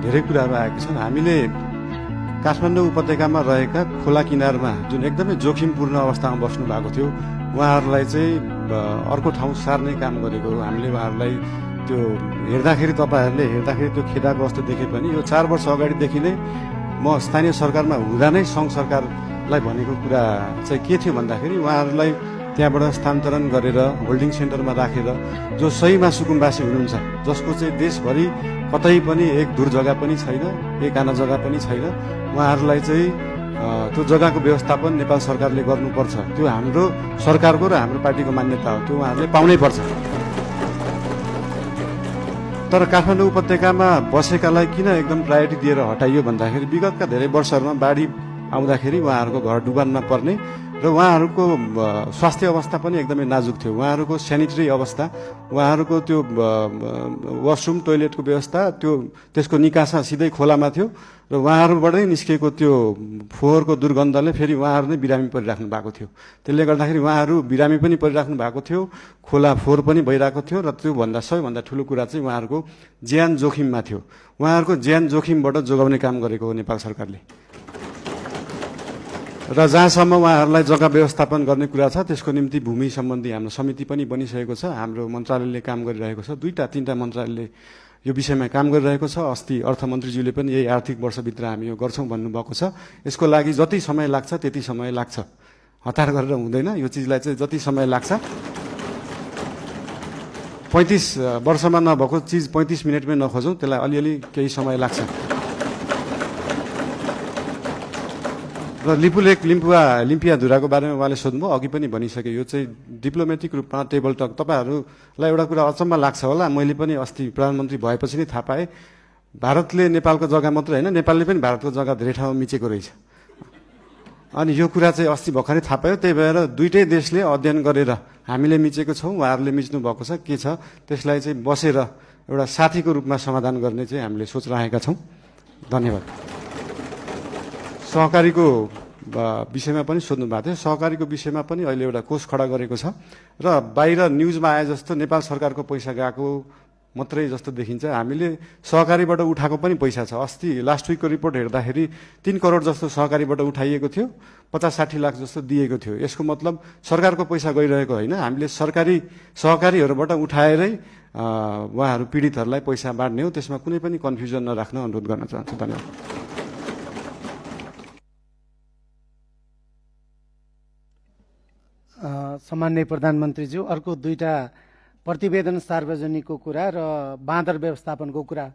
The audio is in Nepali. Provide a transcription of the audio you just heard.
धेरै कुराहरू आएका छन्। हामीले काठमाडौँ उपत्यकामा रहेका खोला किनारमा जुन एकदमै जोखिमपूर्ण अवस्थामा बस्नु भएको थियो उहाँहरूलाई चाहिँ अर्को ठाउँ सार्ने काम गरेको हो। हामीले उहाँहरूलाई त्यो हेर्दाखेरि तपाईँहरूले हेर्दाखेरि त्यो खेदाको अवस्था देखे पनि यो 4 वर्ष अगाडिदेखि नै म स्थानीय सरकारमा हुँदा नै सङ्घ सरकारलाई भनेको कुरा चाहिँ के थियो भन्दाखेरि उहाँहरूलाई त्यहाँबाट स्थानान्तरण गरेर होल्डिङ सेन्टरमा राखेर जो सहीमा सुकुम्बासी हुनुहुन्छ, जसको चाहिँ देशभरि कतै पनि एक दूर जग्गा पनि छैन, एक आना जग्गा पनि छैन, उहाँहरूलाई चाहिँ त्यो जग्गाको व्यवस्थापन नेपाल सरकारले गर्नुपर्छ। त्यो हाम्रो सरकारको र हाम्रो पार्टीको मान्यता हो, त्यो उहाँहरूले पाउनै पर्छ। तर काठमाडौँ उपत्यकामा बसेकालाई किन एकदम प्रायोरिटी दिएर हटाइयो भन्दाखेरि विगतका धेरै वर्षहरूमा बाढी आउँदाखेरि उहाँहरूको घर डुबानमा पर्ने र उहाँहरूको स्वास्थ्य अवस्था पनि एकदमै नाजुक थियो। उहाँहरूको सेनिटरी अवस्था, उहाँहरूको त्यो वासरुम टोइलेटको व्यवस्था त्यसको निकासा सिधै खोलामा थियो र उहाँहरूबाटै निस्केको त्यो फोहोरको दुर्गन्धले फेरि उहाँहरू नै बिरामी परिराख्नु भएको थियो। त्यसले गर्दाखेरि उहाँहरू बिरामी पनि परिराख्नु भएको थियो, खोला फोहोर पनि भइरहेको थियो र त्योभन्दा सबैभन्दा ठुलो कुरा चाहिँ उहाँहरूको ज्यान जोखिममा थियो। उहाँहरूको ज्यान जोखिमबाट जोगाउने काम गरेको हो नेपाल सरकारले। र जहाँसम्म उहाँहरूलाई जग्गा व्यवस्थापन गर्ने कुरा छ त्यसको निम्ति भूमि सम्बन्धी हाम्रो समिति पनि बनिसकेको छ। हाम्रो मन्त्रालयले काम गरिरहेको छ, 2-3 मन्त्रालयले यो विषयमा काम गरिरहेको छ। अस्ति अर्थमन्त्रीज्यूले पनि यही आर्थिक वर्षभित्र हामी यो गर्छौँ भन्नुभएको छ। यसको लागि जति समय लाग्छ त्यति समय लाग्छ, हतार गरेर हुँदैन। यो चिजलाई चाहिँ जति समय लाग्छ, 35 वर्षमा नभएको चिज 35 मिनटमै नखोजौँ, त्यसलाई अलिअलि केही समय लाग्छ। र लिपुलेक लिम्पियाधुराको बारेमा उहाँले सोध्नुभयो, अघि पनि भनिसके। यो चाहिँ डिप्लोमेटिक रूपमा टेबल टक। तपाईँहरूलाई एउटा कुरा अचम्म लाग्छ होला, मैले पनि अस्ति प्रधानमन्त्री भएपछि नै थाहा पाएँ भारतले नेपालको जग्गा मात्रै होइन, नेपालले पनि भारतको जग्गा धेरै ठाउँमा मिचेको रहेछ। अनि यो कुरा चाहिँ अस्ति भर्खरै थाहा पायो। त्यही भएर दुईटै देशले अध्ययन गरेर हामीले मिचेको छौँ, उहाँहरूले मिच्नु भएको छ, के छ त्यसलाई चाहिँ बसेर एउटा साथीको रूपमा समाधान गर्ने चाहिँ हामीले सोच राखेका छौँ। धन्यवाद। सहकारीको विषयमा पनि सोध्नु भएको थियो। सहकारीको विषयमा पनि अहिले एउटा कोष खडा गरेको छ र बाहिर न्युजमा आए जस्तो नेपाल सरकारको पैसा गएको मात्रै जस्तो देखिन्छ। हामीले सहकारीबाट उठाएको पनि पैसा छ। अस्ति लास्ट विकको रिपोर्ट हेर्दाखेरि 3 करोड जस्तो सहकारीबाट उठाइएको थियो, 50-60 लाख जस्तो दिएको थियो। यसको मतलब सरकारको पैसा गइरहेको होइन, हामीले सहकारीहरूबाट उठाएरै उहाँहरू पीडितहरूलाई पैसा बाँड्ने हो। त्यसमा कुनै पनि कन्फ्युजन नराख्न अनुरोध गर्न चाहन्छु। धन्यवाद। सम्माननीय प्रधानमन्त्रीज्यू, अर्को 2टा प्रतिवेदन सार्वजनिकको कुरा र बाँदर व्यवस्थापनको कुरा